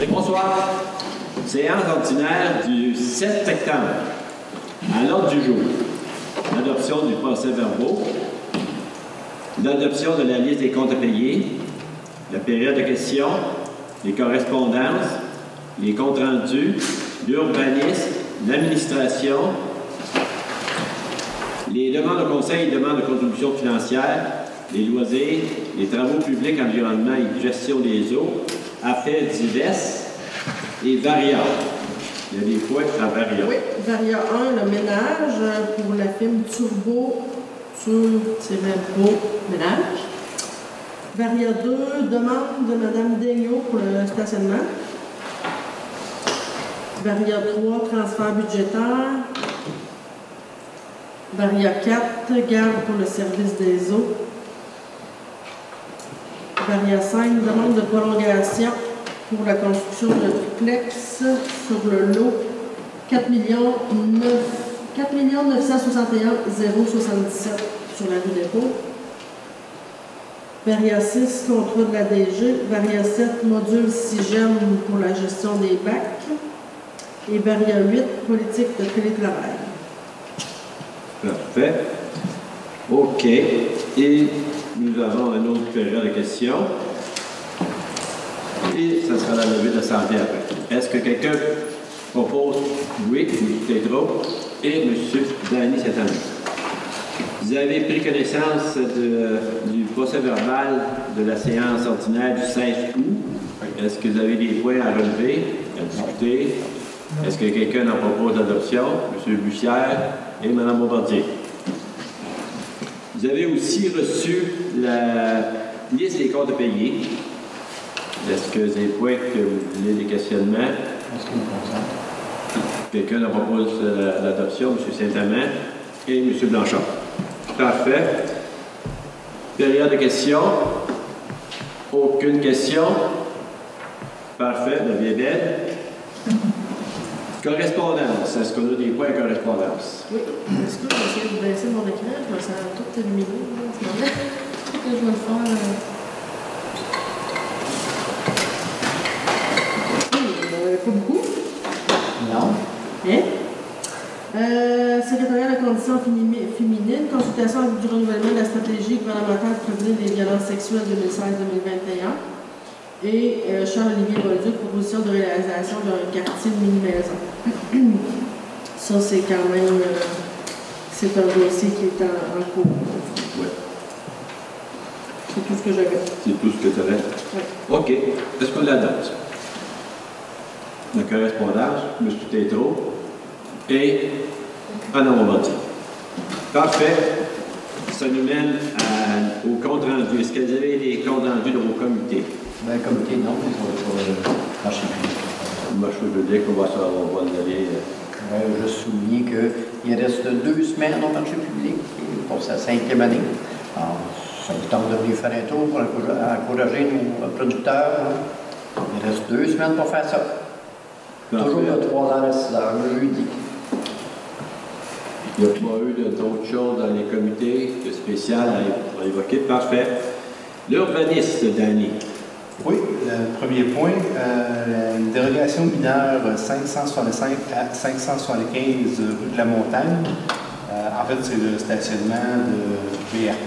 Bonsoir. Séance ordinaire du 7 septembre. À l'ordre du jour, l'adoption du procès-verbaux, l'adoption de la liste des comptes à payer, la période de questions, les correspondances, les comptes rendus, l'urbanisme, l'administration, les demandes au conseil et demandes de contribution financière, les loisirs, les travaux publics, environnement et gestion des eaux, affaires diverses et variables. Il y a des fois qui sont variables. Oui, Varia 1, le ménage pour la firme Turbo ménage. Varia 2, demande de Mme Daigneault pour le stationnement. Varia 3, transfert budgétaire. Varia 4, garde pour le service des eaux. Varia 5, demande de prolongation pour la construction de triplex sur le lot 4 961 077 sur la rue Dépôt. Varia 6, contrat de la DG. Varia 7, module SIGEM pour la gestion des bacs. Et Varia 8, politique de télétravail. Parfait. OK. Et nous avons un autre période de questions. Et ça sera la levée de santé après. Est-ce que quelqu'un propose? Oui, M. Tétrault et M. Dany cette année. Vous avez pris connaissance du procès-verbal de la séance ordinaire du 16 août. Est-ce que vous avez des points à relever, à discuter? Est-ce que quelqu'un en propose l'adoption? M. Bussière et Mme Bombardier. Vous avez aussi reçu la liste des comptes à payer. Est-ce que vous avez des points que vous voulez, des questionnements? Est-ce qu'il me concerne? Quelqu'un en propose l'adoption? M. Saint-Amand et M. Blanchard. Parfait. Période de questions. Aucune question. Parfait. La vie est belle. Correspondance. Est-ce qu'on a des points à correspondance? Oui. Est-ce que je vais essayer de baisser mon écran? Je vais essayer de tout terminer. Je vais le faire. Pas beaucoup. Non. Hein? Secrétariat de la condition féminine, consultation du renouvellement de la stratégie gouvernementale pour prévenir les violences sexuelles 2016-2021. Et Charles-Olivier Bolduc, proposition de réalisation d'un quartier mini-maison. Ça, c'est quand même c'est un dossier qui est en cours. Oui. C'est tout ce que j'avais. C'est tout ce que tu avais? Oui. OK. Est-ce qu'on l'adopte? La correspondance, M. Tétrault et Mme Bombardier. Parfait. Ça nous mène au compte rendu. Est-ce que vous avez des comptes rendus de vos comités? Ben, comité, non, mais sur le marché public. Le marché public, on va le donner. Je souligne qu'il reste 2 semaines au marché public pour sa 5e année. Alors, ça vous tente de venir faire un tour pour encourager nos producteurs. Il reste 2 semaines pour faire ça. Parfait. Toujours de 3h à 6h, le jeudi. Il n'y a pas eu d'autres choses dans les comités spéciales à évoquer. Parfait. L'urbaniste, Dany. Oui, le premier point, une dérogation mineure 565 à 575 rue de la Montagne. En fait, c'est le stationnement de BRP.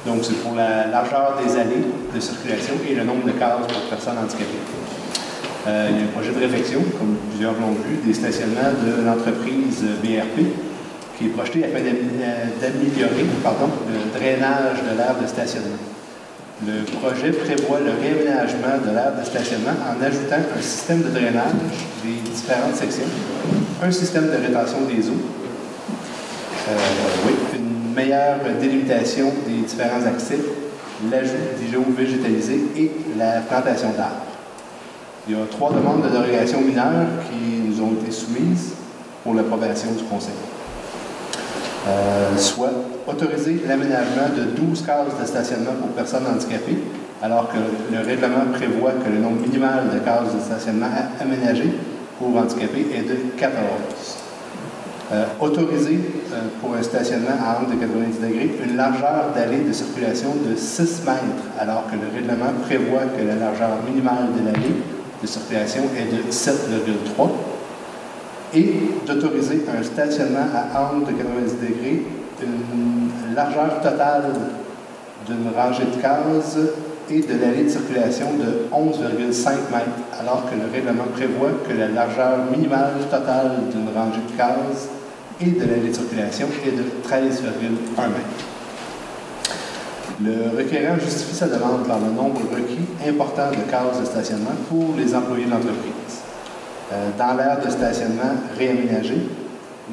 Donc, c'est pour la largeur des allées de circulation et le nombre de cases pour personnes handicapées. Il y a un projet de réfection, comme plusieurs l'ont vu, des stationnements de l'entreprise BRP, qui est projeté afin d'améliorer le drainage de l'aire de stationnement. Le projet prévoit le réaménagement de l'aire de stationnement en ajoutant un système de drainage des différentes sections, un système de rétention des eaux, une meilleure délimitation des différents accès, l'ajout des géovégétalisés et la plantation d'arbres. Il y a 3 demandes de dérogation mineure qui nous ont été soumises pour l'approbation du Conseil. Soit autoriser l'aménagement de 12 cases de stationnement pour personnes handicapées, alors que le règlement prévoit que le nombre minimal de cases de stationnement aménagées pour handicapés est de 14. Autoriser pour un stationnement à angle de 90 degrés une largeur d'allée de circulation de 6 mètres, alors que le règlement prévoit que la largeur minimale de l'allée de circulation est de 7,3 et d'autoriser un stationnement à angle de 90 degrés, une largeur totale d'une rangée de cases et de l'allée de circulation de 11,5 mètres, alors que le règlement prévoit que la largeur minimale totale d'une rangée de cases et de l'allée de circulation est de 13,1 mètres. Le requérant justifie sa demande par le nombre requis important de cases de stationnement pour les employés de l'entreprise. Dans l'aire de stationnement réaménagé,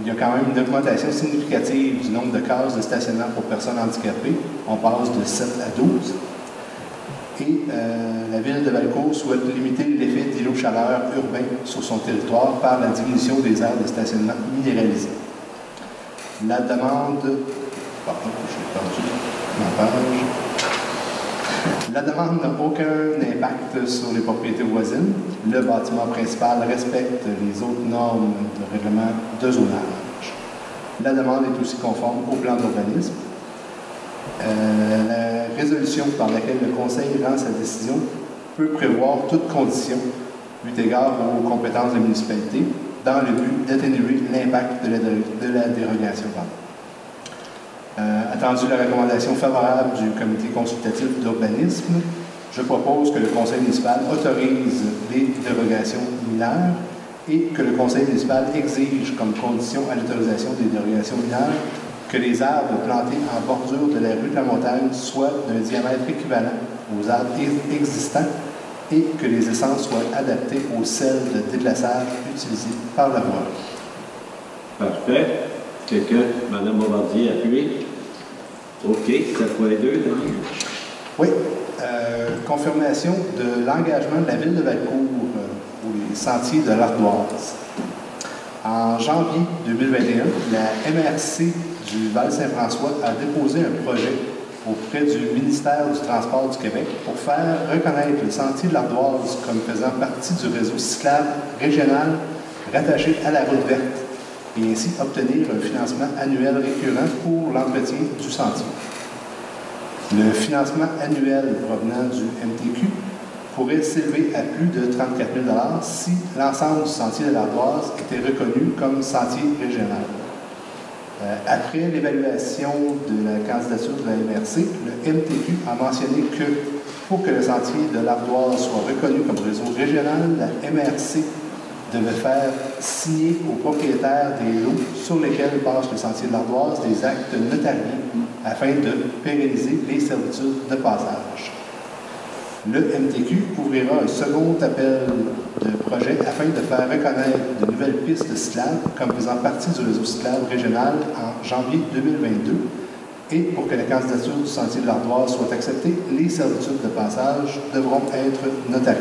il y a quand même une augmentation significative du nombre de cases de stationnement pour personnes handicapées. On passe de 7 à 12. Et la ville de Valcourt souhaite limiter l'effet d'îlot-chaleur urbain sur son territoire par la diminution des aires de stationnement minéralisées. La demande... Pardon, j'ai perdu ma page. La demande n'a aucun impact sur les propriétés voisines. Le bâtiment principal respecte les autres normes de règlement de zonage. La demande est aussi conforme au plan d'urbanisme. La résolution par laquelle le Conseil rend sa décision peut prévoir toute condition, eu égard aux compétences de la municipalité, dans le but d'atténuer l'impact de la dérogation. Attendu la recommandation favorable du comité consultatif d'urbanisme, je propose que le conseil municipal autorise les dérogations mineures et que le conseil municipal exige comme condition à l'autorisation des dérogations mineures que les arbres plantés en bordure de la rue de la Montagne soient d'un diamètre équivalent aux arbres existants et que les essences soient adaptées au sel de déglaçage utilisé par la voie. Parfait. Quelqu'un, Mme Bombardier, appuie. OK, cette fois les deux. Oui. Confirmation de l'engagement de la ville de Valcourt pour les sentiers de l'Ardoise. En janvier 2021, la MRC du Val-Saint-François a déposé un projet auprès du ministère du Transport du Québec pour faire reconnaître le sentier de l'Ardoise comme faisant partie du réseau cyclable régional rattaché à la route verte et ainsi obtenir un financement annuel récurrent pour l'entretien du sentier. Le financement annuel provenant du MTQ pourrait s'élever à plus de 34 000 $ si l'ensemble du sentier de l'Ardoise était reconnu comme sentier régional. Après l'évaluation de la candidature de la MRC, le MTQ a mentionné que pour que le sentier de l'Ardoise soit reconnu comme réseau régional, la MRC devait faire signer aux propriétaires des lots sur lesquels passe le sentier de l'Ardoise des actes notariés afin de pérenniser les servitudes de passage. Le MTQ ouvrira un second appel de projet afin de faire reconnaître de nouvelles pistes cyclables comme faisant partie du réseau cyclable régional en janvier 2022. Et pour que la candidature du sentier de l'Ardoise soit acceptée, les servitudes de passage devront être notariées.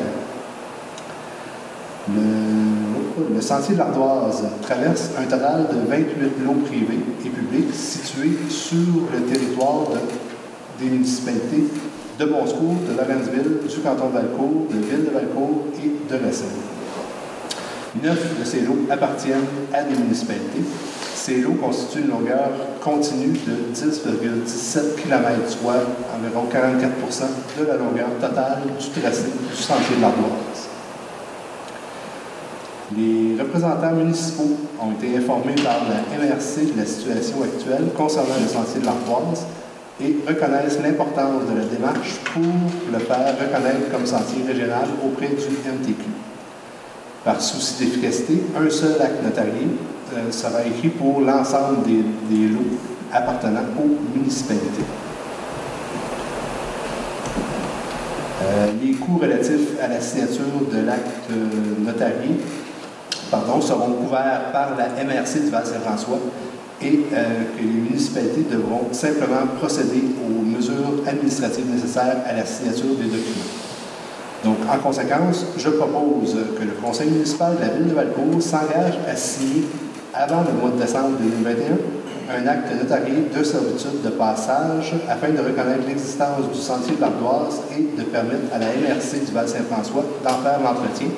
Le sentier de l'Ardoise traverse un total de 28 lots privés et publics situés sur le territoire des municipalités de Bon-Secours, de Lawrenceville, du canton de Valcourt, de Ville de Valcourt et de Racine. 9 de ces lots appartiennent à des municipalités. Ces lots constituent une longueur continue de 10,17 km, soit environ 44 % de la longueur totale du tracé du sentier de l'Ardoise. Les représentants municipaux ont été informés par la MRC de la situation actuelle concernant le sentier de l'Ardoise et reconnaissent l'importance de la démarche pour le faire reconnaître comme sentier régional auprès du MTQ. Par souci d'efficacité, un seul acte notarié sera écrit pour l'ensemble des lots appartenant aux municipalités. Les coûts relatifs à la signature de l'acte notarié seront couverts par la MRC du Val-Saint-François et que les municipalités devront simplement procéder aux mesures administratives nécessaires à la signature des documents. Donc, en conséquence, je propose que le conseil municipal de la ville de Valcourt s'engage à signer, avant le mois de décembre 2021, un acte notarié de servitude de passage afin de reconnaître l'existence du sentier de l'Ardoise et de permettre à la MRC du Val-Saint-François d'en faire l'entretien.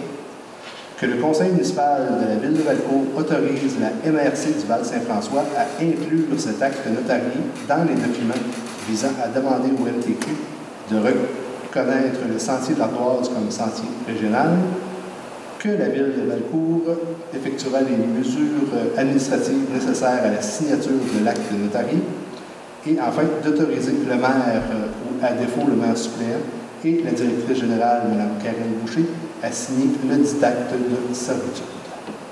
Que le conseil municipal de la ville de Valcourt autorise la MRC du Val-Saint-François à inclure cet acte notarié dans les documents visant à demander au MTQ de reconnaître le sentier de l'Ardoise comme sentier régional que la Ville de Valcourt effectuera les mesures administratives nécessaires à la signature de l'acte notarié et enfin d'autoriser le maire, ou à défaut le maire suppléant, et la directrice générale, Mme Karen Boucher, à signer le dit acte de servitude.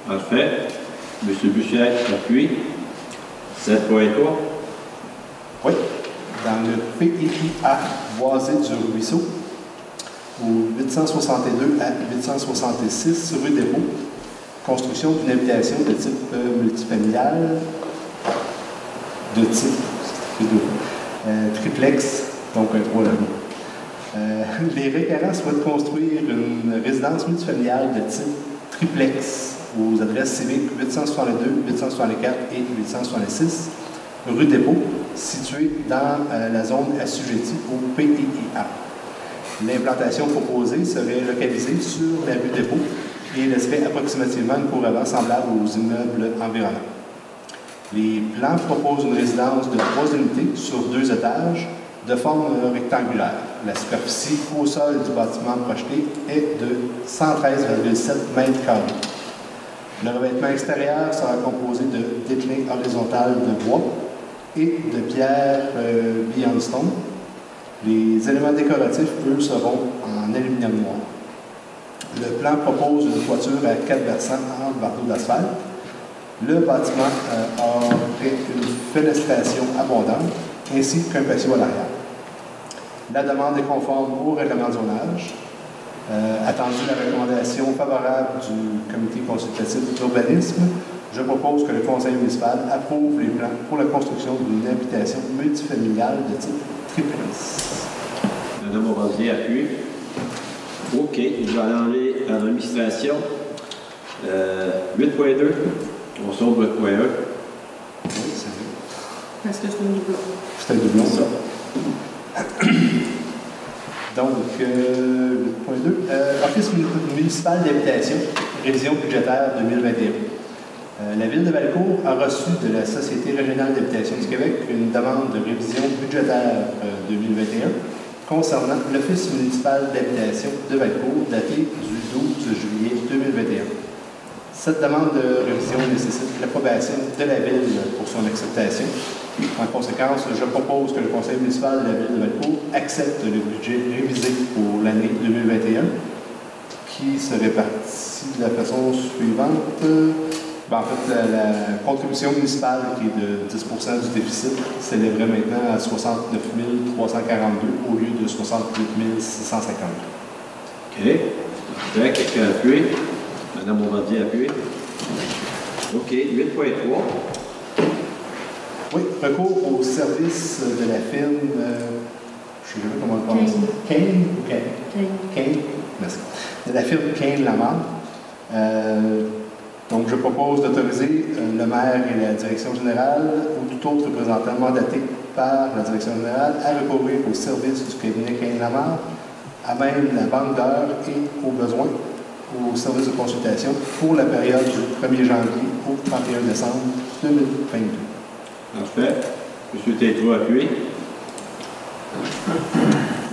Parfait. M. Bussière appuie. 7.3. Oui. Dans le PIA Boisé du Ruisseau, au 862 à 866 rue Dépôt, construction d'une habitation de type multifamilial, de type triplex, donc un 3 logements. Les requérants souhaitent construire une résidence multifamiliale de type triplex aux adresses civiques 862, 864 et 866 rue Dépôt, située dans la zone assujettie au PIA. L'implantation proposée serait localisée sur la rue Dépôt et laisserait approximativement une cour avant semblable aux immeubles environnants. Les plans proposent une résidence de 3 unités sur 2 étages de forme rectangulaire. La superficie au sol du bâtiment projeté est de 113,7 mètres carrés. Le revêtement extérieur sera composé de déclins horizontales de bois et de pierres Beyondstone. Les éléments décoratifs, eux, seront en aluminium noir. Le plan propose une toiture à 4 versants en bardeaux d'asphalte. Le bâtiment aurait une fenestration abondante ainsi qu'un patio à l'arrière. La demande est conforme au règlement de zonage. Attendu la recommandation favorable du comité consultatif d'urbanisme, je propose que le conseil municipal approuve les plans pour la construction d'une habitation multifamiliale de type triplex. Madame Bombardier appuie. OK. Je vais aller à l'administration. 8.2. On sauve 8.1. Oui, c'est vrai. Parce que c'est un doublon. C'est un doublon, ça. Donc, 8.2. Office municipal d'habitation, révision budgétaire 2021. La Ville de Valcourt a reçu de la Société régionale d'habitation du Québec une demande de révision budgétaire 2021 concernant l'Office municipal d'habitation de Valcourt daté du 12 juillet 2021. Cette demande de révision nécessite l'approbation de la Ville pour son acceptation. En conséquence, je propose que le Conseil municipal de la Ville de Valcourt accepte le budget révisé pour l'année 2021, qui se répartit de la façon suivante. En fait, la contribution municipale, qui est de 10 du déficit, s'élèverait maintenant à 69 342 au lieu de 68 652. OK. Parfait. Quelqu'un appuie. Madame Bombardier appuie. OK. 8.3. Oui, recours au service de la firme, je ne sais jamais comment le prononcer. Kane ou Kane? Kane. Merci. De la firme Kane Lamar. Donc, je propose d'autoriser le maire et la direction générale ou tout autre représentant mandaté par la direction générale à recourir au service du cabinet Kane Lamar, à même la banque d'heures et, au besoin, au service de consultation pour la période du 1er janvier au 31 décembre 2022. Parfait. M. Tétro appuie.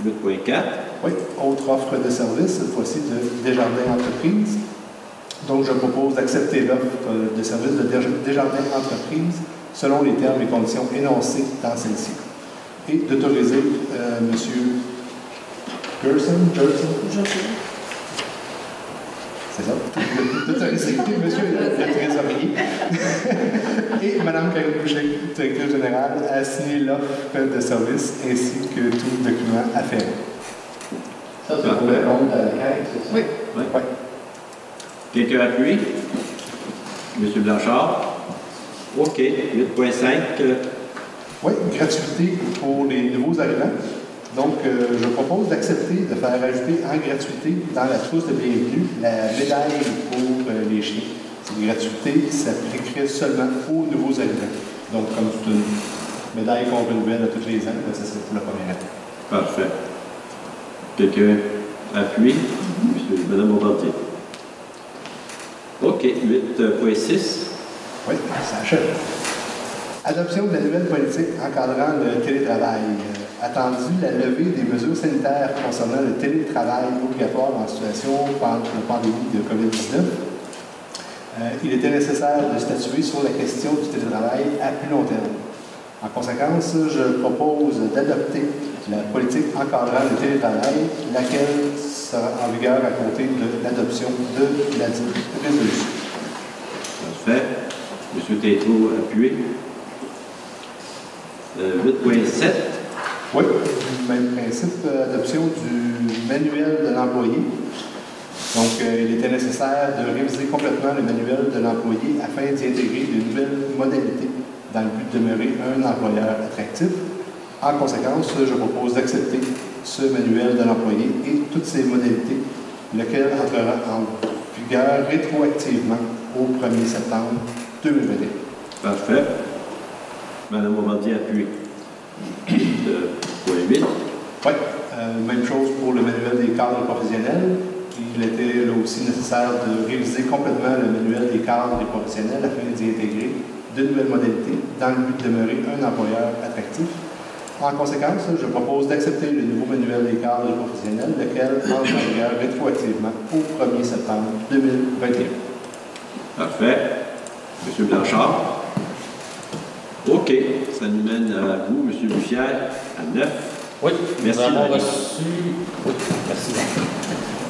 8.4. Oui, autre offre de service, cette fois-ci de Desjardins Entreprises. Donc, je propose d'accepter l'offre de service de Desjardins Entreprises selon les termes et conditions énoncés dans celle-ci et d'autoriser M. Gerson, c'est ça, d'autoriser M. le trésorier et Mme Karen Boucher, directrice générale, à signer l'offre de service ainsi que tout document afférent. Ça, c'est pour le compte de la CAQ, c'est ça? Oui. Oui. Quelqu'un appuie? M. Blanchard? OK. 8.5. Oui, gratuité pour les nouveaux arrivants. Donc, je propose d'accepter de faire ajouter en gratuité dans la trousse de bienvenue la médaille pour les chiens. Cette gratuité s'appliquerait seulement aux nouveaux arrivants. Donc, comme c'est une médaille qu'on renouvelle à tous les ans, ça serait pour la première année. Parfait. Quelqu'un appuie? Mme Bombardier. OK. 8.6. Oui, ça achève. Adoption de la nouvelle politique encadrant le télétravail. attendu la levée des mesures sanitaires concernant le télétravail obligatoire en situation de pandémie de COVID-19. Il était nécessaire de statuer sur la question du télétravail à plus long terme. En conséquence, je propose d'adopter la politique encadrant le télétravail, laquelle sera en vigueur à compter de l'adoption de la résolution. Parfait. M. Tétrault, appuyé. 8.7. Oui, même principe, adoption du manuel de l'employé. Donc, il était nécessaire de réviser complètement le manuel de l'employé afin d'y intégrer de nouvelles modalités dans le but de demeurer un employeur attractif. En conséquence, je propose d'accepter ce manuel de l'employé et toutes ses modalités, lequel entrera en vigueur rétroactivement au 1er septembre 2021. Parfait. Madame Bombardier, appuyé. Point 8. Oui, même chose pour le manuel des cadres professionnels. Il était là aussi nécessaire de réviser complètement le manuel des cadres et professionnels afin d'y intégrer de nouvelles modalités dans le but de demeurer un employeur attractif. En conséquence, je propose d'accepter le nouveau manuel des cadres et professionnels, lequel entre en vigueur rétroactivement au 1er septembre 2021. Parfait. M. Blanchard. OK. Ça nous mène à vous, M. Bussière, à 9. Oui, merci.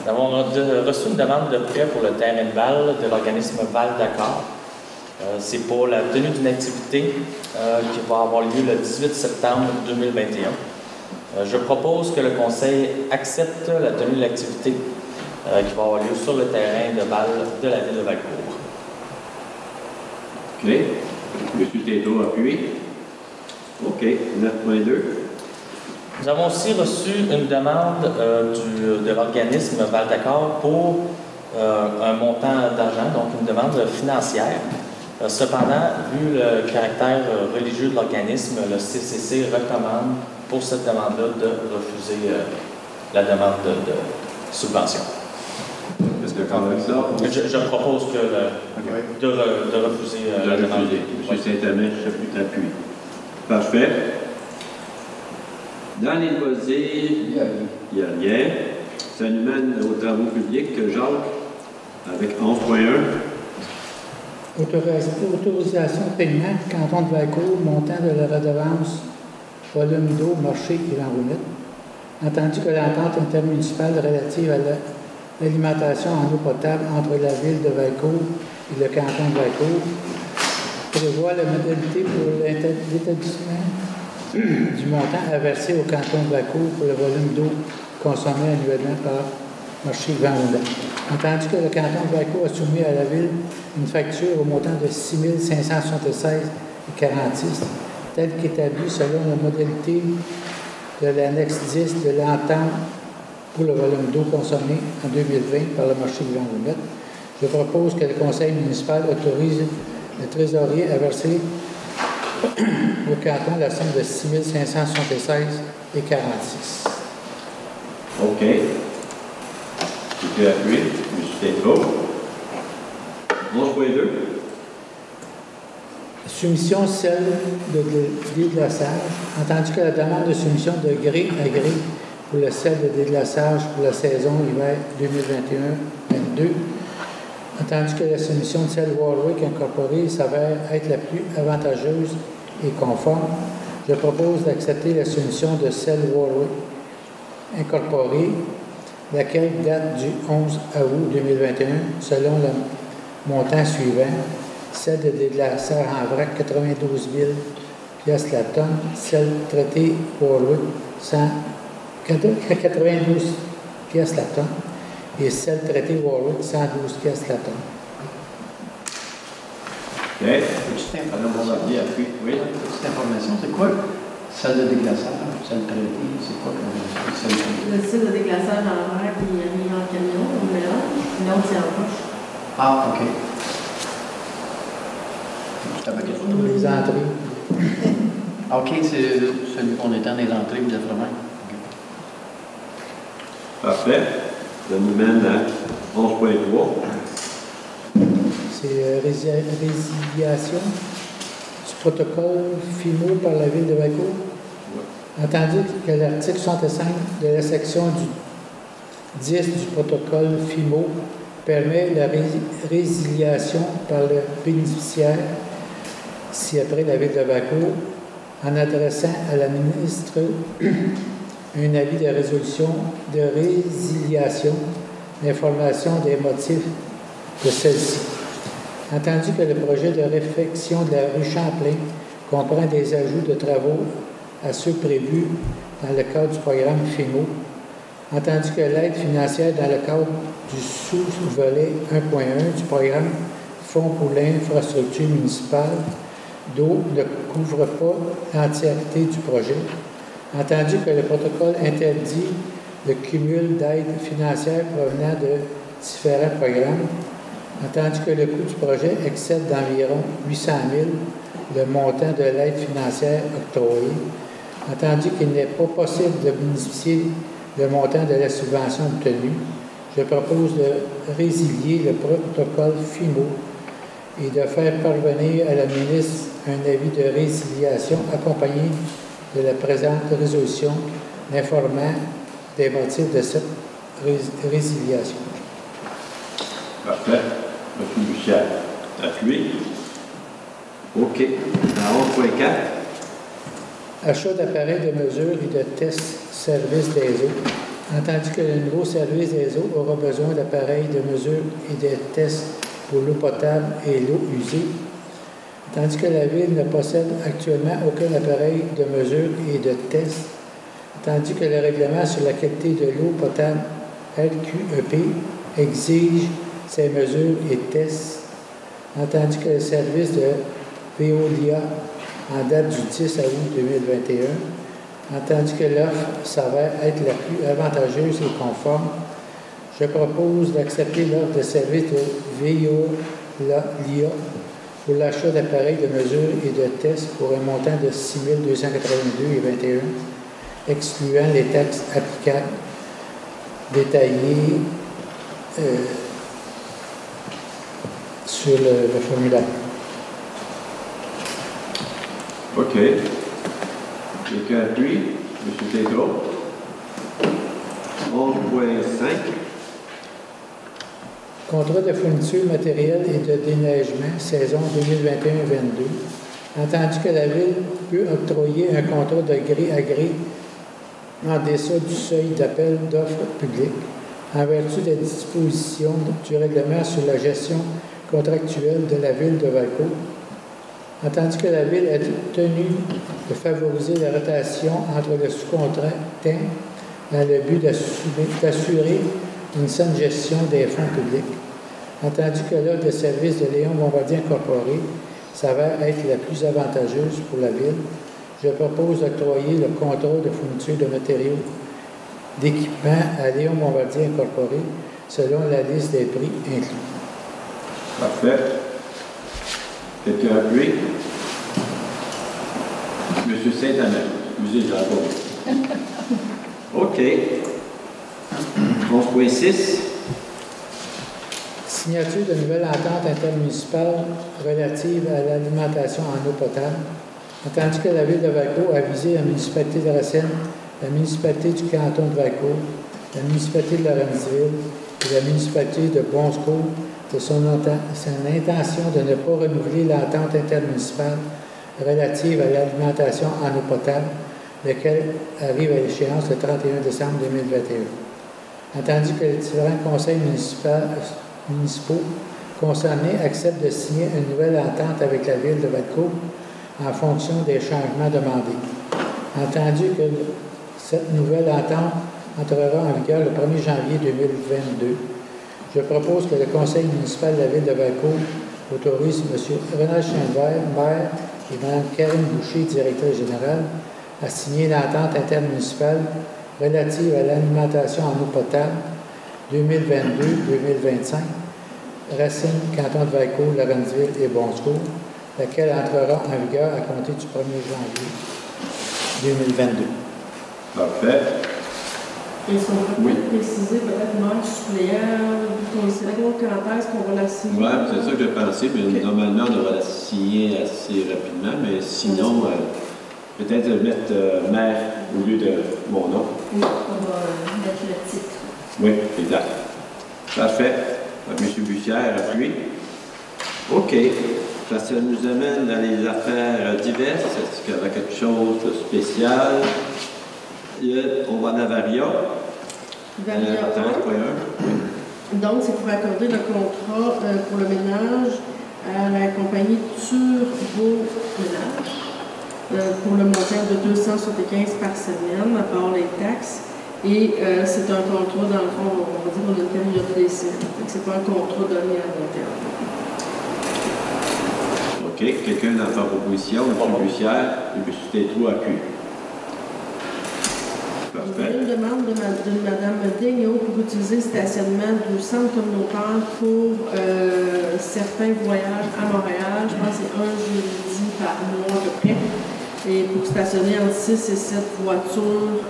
Nous avons reçu une demande de prêt pour le terrain de balle de l'organisme Val d'Accord. C'est pour la tenue d'une activité qui va avoir lieu le 18 septembre 2021. Je propose que le Conseil accepte la tenue de l'activité qui va avoir lieu sur le terrain de balle de la ville de Valcourt. OK. M. Tétrault, appuyé. OK. 9.2. Nous avons aussi reçu une demande de l'organisme Val d'Accord pour un montant d'argent, donc une demande financière. Cependant, vu le caractère religieux de l'organisme, le CCC recommande pour cette demande-là de refuser la demande de subvention. Est-ce que d'accord avec ça? Je propose de refuser la demande. M. Saint-Amèche, appuyé. Parfait. Dans les loisirs, il n'y a rien. Ça nous mène aux travaux publics. Jacques, avec 11.1. Autorisation de paiement, canton de Valcourt, montant de la redevance, volume d'eau, marché et l'enroulette. Entendu que l'entente intermunicipale relative à l'alimentation en eau potable entre la ville de Valcourt et le canton de Valcourt prévoit la modalité pour l'établissement du montant à verser au canton de Valcourt pour le volume d'eau consommé annuellement par marché Grand Roulant. Entendu que le canton de Valcourt a soumis à la ville une facture au montant de 6 576,46 telle qu'établie selon la modalité de l'annexe 10 de l'entente pour le volume d'eau consommé en 2020 par le marché Grand Roulant, je propose que le conseil municipal autorise le trésorier à verser au canton la somme de 6 576,46. OK. C'était appuyé. M. Tétrault. 11.2. Soumission celle de déglaçage. Entendu que la demande de soumission de gré à gré pour le sel de déglaçage pour la saison hiver 2021-22, entendu que la soumission de sel Warwick Incorporé s'avère être la plus avantageuse et conforme, je propose d'accepter la soumission de sel Warwick Incorporé, laquelle date du 11 août 2021, selon le montant suivant: sel de déglaçage en vrac 92 000 piastres la tonne, sel traité Warwick 92 piastres la tonne et sel traité Warwick 112 piastres la tonne. OK. Madame Bombardier, appuyé. Oui. Petite information, c'est quoi celle de déglaçage, celle traitée, c'est quoi celle traitée? Le site de déglaçage en mer, puis il y a mis en camion, on mélange, puis l'autre c'est en poche. Ah, OK. C'était ma question. Pour les entrées. OK, c'est celui qu'on étend les entrées, de vraiment. Parfait. Ça nous mène à 11.3. C'est résiliation du protocole FIMO par la ville de Valcourt. Entendu que l'article 65 de la section du 10 du protocole FIMO permet la résiliation par le bénéficiaire, si après la Ville de Valcourt, en adressant à la ministre un avis de résolution de résiliation d'information des motifs de celle-ci. Entendu que le projet de réfection de la rue Champlain comprend des ajouts de travaux à ceux prévus dans le cadre du programme FIMO, entendu que l'aide financière dans le cadre du sous-volet 1.1 du programme Fonds pour l'infrastructure municipale d'eau ne couvre pas l'entièreté du projet, entendu que le protocole interdit le cumul d'aides financières provenant de différents programmes, entendu que le coût du projet excède d'environ 800 000 le montant de l'aide financière octroyée, entendu qu'il n'est pas possible de bénéficier le montant de la subvention obtenue, je propose de résilier le protocole FIMO et de faire parvenir à la ministre un avis de résiliation accompagné de la présente résolution informant des motifs de cette résiliation. Parfait. M. Michel, appuyé. OK. Dans 11.4. Achat d'appareils de mesure et de tests service des eaux. Entendu que le nouveau service des eaux aura besoin d'appareils de mesure et de tests pour l'eau potable et l'eau usée, tandis que la Ville ne possède actuellement aucun appareil de mesure et de test, tandis que le règlement sur la qualité de l'eau potable LQEP exige ces mesures et tests, entendu que le service de Veolia en date du 10 août 2021, entendu que l'offre s'avère être la plus avantageuse et conforme, je propose d'accepter l'offre de service de Veolia pour l'achat d'appareils de mesure et de tests pour un montant de 6 282,21 $, excluant les taxes applicables détaillées sur le formulaire. OK. Quelqu'un appuie? M. Tétro. 11.5. Contrat de fourniture matérielle et de déneigement, saison 2021-22. Entendu que la Ville peut octroyer un contrat de gré à gré en deçà du seuil d'appel d'offres publiques, en vertu des dispositions du règlement sur la gestion contractuelle de la Ville de Valcourt, entendu que la Ville est tenue de favoriser la rotation entre le sous-contractant dans le but d'assurer une saine gestion des fonds publics, entendu que l'offre de service de Léon Bombardier Incorporé s'avère être la plus avantageuse pour la Ville, je propose d'octroyer le contrat de fourniture de matériaux d'équipement à Léon Bombardier Incorporé selon la liste des prix inclus. Parfait. Quelqu'un appuie? M. Saint-Amand. Excusez, j'ai répondu. OK. 11.6. Signature de nouvelle entente intermunicipale relative à l'alimentation en eau potable, entendu que la Ville de Valcourt a visé la municipalité de Racine, la municipalité du canton de Valcourt, la municipalité de Lorenzville et la municipalité de Bonsecourt de son intention de ne pas renouveler l'entente intermunicipale relative à l'alimentation en eau potable, laquelle arrive à l'échéance le 31 décembre 2021. Entendu que les différents conseils municipaux concernés acceptent de signer une nouvelle entente avec la Ville de Valcourt en fonction des changements demandés. Entendu que cette nouvelle entente entrera en vigueur le 1er janvier 2022, je propose que le conseil municipal de la Ville de Valcourt autorise M. Renald Chainvert, maire, et Mme Karine Boucher, directrice générale, à signer l'entente intermunicipale relative à l'alimentation en eau potable 2022-2025, Racine, canton de Valcourt, Lorenzville et Bonsecourt, laquelle entrera en vigueur à compter du 1er janvier 2022. Parfait. Et si on peut préciser peut-être maire suppléant, qu'on sait quand est-ce qu'on va la signer? Oui, c'est ça que j'ai pensé, mais normalement, on devrait la signer assez rapidement, mais sinon, peut-être mettre maire au lieu de mon nom. Oui, on va mettre le titre. Oui, exact. Parfait. M. Bussière appuie. OK. Ça nous amène dans les affaires diverses. Est-ce qu'il y avait quelque chose de spécial? On va en Varia. Varia 1. Oui. Donc, c'est pour accorder le contrat pour le ménage à la compagnie Turbo Ménage pour le montant de 275 par semaine, à part les taxes. Et c'est un contrat, dans le fond, on va dire qu'on a une période d'essai. C'est pas un contrat donné à long terme. OK. Quelqu'un dans sa proposition, M. Bussière, M. Tétrault appuie. Parfait. Une demande de Mme Daigneault pour utiliser le stationnement du centre communautaire pour certains voyages à Montréal. Je pense que c'est un jeudi par mois à peu près. Et pour stationner entre 6 et 7 voitures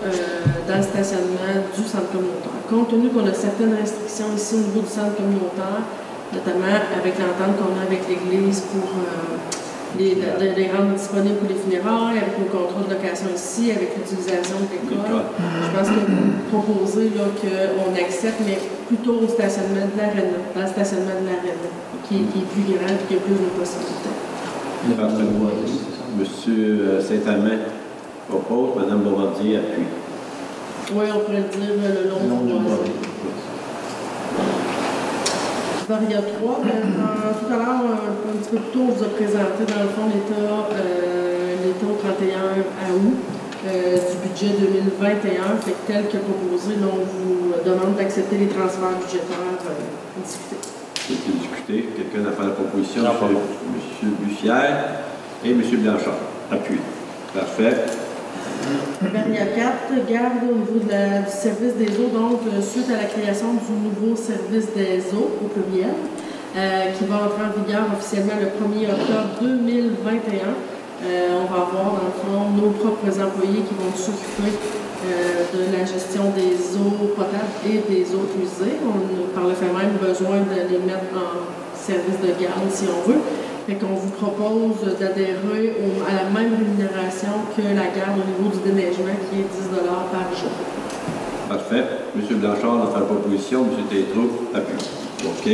dans le stationnement du centre communautaire. Compte tenu qu'on a certaines restrictions ici au niveau du centre communautaire, notamment avec l'entente qu'on a avec l'Église pour les rendre disponibles pour les funérailles, avec nos contrats de location ici, avec l'utilisation de l'école. Je pense que vous proposez qu'on accepte, mais plutôt au stationnement de l'Arena, dans le stationnement de l'Arena, qui est plus grand et qui a plus de possibilités. Monsieur Saint-Amand propose, Mme Bombardier appuie. Oui, on pourrait le dire le long du bois. Varia 3, tout à l'heure, un petit peu plus tôt, on vous a présenté dans le fond l'état au 31 août du budget 2021. Fait que tel que proposé, là, on vous demande d'accepter les transferts budgétaires discutés. C'est discuté. Quelqu'un a fait la proposition? M. Bussière et M. Blanchard. Appuie. Parfait. Varia 4, garde au niveau du service des eaux, donc suite à la création du nouveau service des eaux, au pluriel, qui va entrer en vigueur officiellement le 1er octobre 2021. On va avoir, dans le fond, nos propres employés qui vont s'occuper de la gestion des eaux potables et des eaux usées. On a par le fait même besoin de les mettre en service de garde si on veut. Fait qu'on vous propose d'adhérer à la même rémunération que la garde au niveau du déneigement qui est 10 $ par jour. Parfait. M. Blanchard a fait la proposition. M. Tétrault appuie. OK.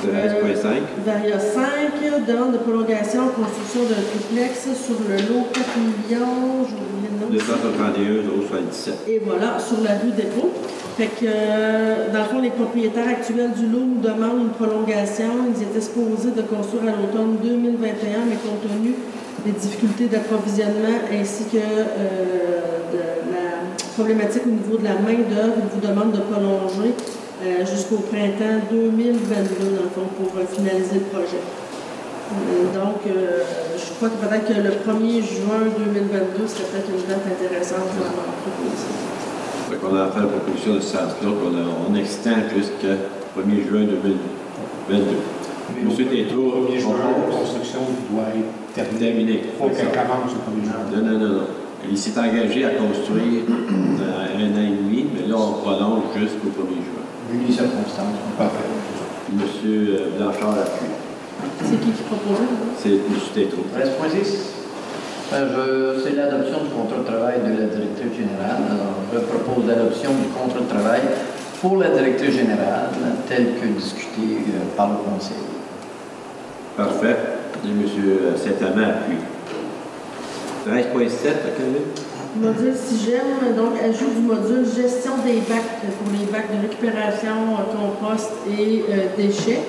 13.5. Varia 5, demande de prolongation, construction d'un triplex sur le lot 4 millions, je vous le nom. 231, 077. Et voilà, sur la rue Dépôt. Fait que, dans le fond, les propriétaires actuels du lot nous demandent une prolongation. Ils étaient supposés de construire à l'automne 2021, mais compte tenu des difficultés d'approvisionnement ainsi que de la problématique au niveau de la main-d'œuvre, ils vous demandent de prolonger jusqu'au printemps 2022, dans le fond, pour finaliser le projet. Donc, je crois que peut-être que le 1er juin 2022 serait peut-être une date intéressante pour la proposition. Donc, on a fait la proposition de ce sens-là qu'on extend jusqu'au 1er juin 2022. M. Tétrault, 1er juin, la construction doit être terminée. Il faut qu'elle commence au 1er juin. Non. Il s'est engagé à construire un an et demi, mais là, on prolonge jusqu'au 1er juin. Vu les circonstances, parfait. M. Blanchard appuie. C'est qui proposait? C'est M. Tétrault. 13.6. C'est l'adoption du contrat de travail de la directrice générale. Alors, je propose l'adoption du contrat de travail pour la directrice générale, tel que discuté par le Conseil. Parfait. Et M. Saint-Amand appuie. 13.7, à quelle ligne? Module SIGEM, donc ajout du module gestion des bacs pour les bacs de récupération, compost et déchets,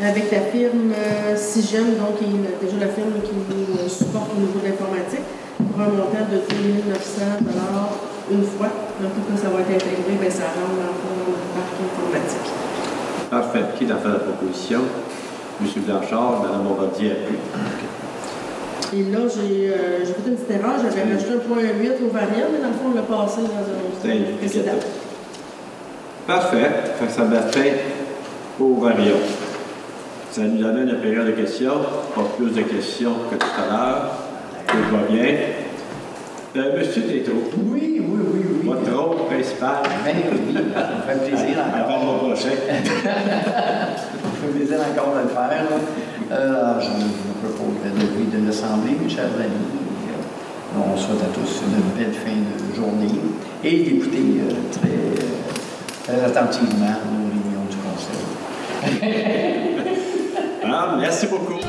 avec la firme SIGEM, donc qui est déjà la firme qui nous supporte au niveau de l'informatique, pour un montant de 2 900 $ une fois. Donc, quand ça va être intégré, bien, ça rentre dans le parc informatique. Parfait. Qui a fait la proposition? M. Blanchard, Mme Bombardier appuie. Et là, j'ai fait une petite erreur. J'avais rajouté un point 8 au variant, mais dans le fond, on l'a passé dans un précédent. Parfait. Fait que ça met fin au variant. Ça nous amène à la période de questions. Pas plus de questions que tout à l'heure. Tout va bien. Monsieur Tétrault. Oui. Votre rôle principal. Ben oui, ça me fait plaisir encore. Avant le prochain. Ça me fait plaisir encore de le faire. Alors, je me propose de l'Assemblée, mes chers amis. On souhaite à tous une belle fin de journée et d'écouter très attentivement nos réunions du Conseil. Ah, merci beaucoup.